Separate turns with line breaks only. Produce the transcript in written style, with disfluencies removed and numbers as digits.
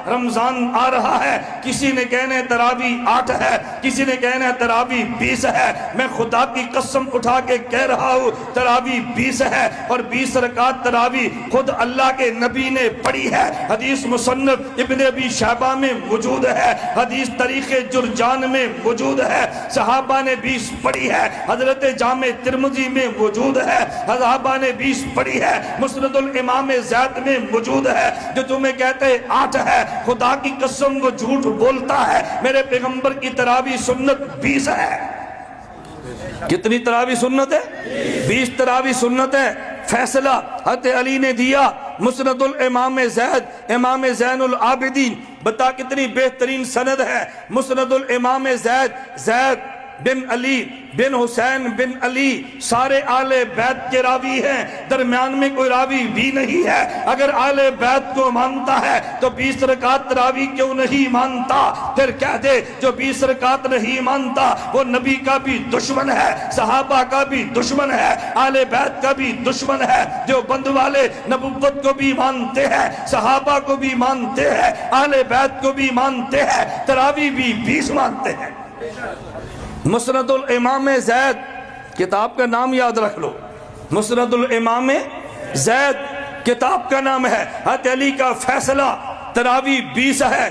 رمضان آ رہا ہے، کسی نے کہنا ہے تراوی 8 ہے، کسی نے کہنا ہے تراوی 20 ہے، میں خدا کی قسم اٹھا کے کہہ رہا ہوں تراوی 20 ہے، اور 20 رکعت تراوی خود اللہ کے نبی نے پڑھی ہے۔ حدیث مصنف ابن ابی شیبہ میں موجود ہے، حدیث تاریخ جرجان میں موجود ہے، صحابہ نے 20 پڑھی ہے، حضرت جامع ترمذی میں موجود ہے، صحابہ نے 20 پڑھی ہے، مسند الامام زید میں موجود ہے۔ جو تمہیں کہتے ہیں 8 ہے، خدا کی قسم وہ جھوٹ بولتا ہے، میرے پیغمبر کی تراوی سنت 20 ہے۔ کتنی تراوی سنت ہے؟ 20 تراوی سنت ہے۔ فیصلہ حضرت علی نے دیا، مسند الامام زید، امام زین العابدین، بتا کتنی بہترین سند ہے، مسند الامام زید، زید بن علی بن حسین بن علی سارے آل بیت کے راوی ہیں، درمیان میں کوئی راوی بھی نہیں ہے۔ اگر آل بیت کو مانتا ہے تو 20 رکعت تراوی کیوں نہیں مانتا؟ پھر کہہ دے جو 20 رکعت نہیں مانتا وہ نبی کا بھی دشمن ہے، صحابہ کا بھی دشمن ہے، آل بیت کا بھی دشمن ہے۔ جو بند والے نبوت کو بھی مانتے ہیں، صحابہ کو بھی مانتے ہیں، آل بیت کو بھی مانتے ہیں، تراوی بھی 20 مانتے ہیں۔ مسند الامام زید، کتاب کا نام یاد رکھ لو، مسند الامام زید کتاب کا نام ہے۔ حضرت علی کا فیصلہ تراوی 20 ہے،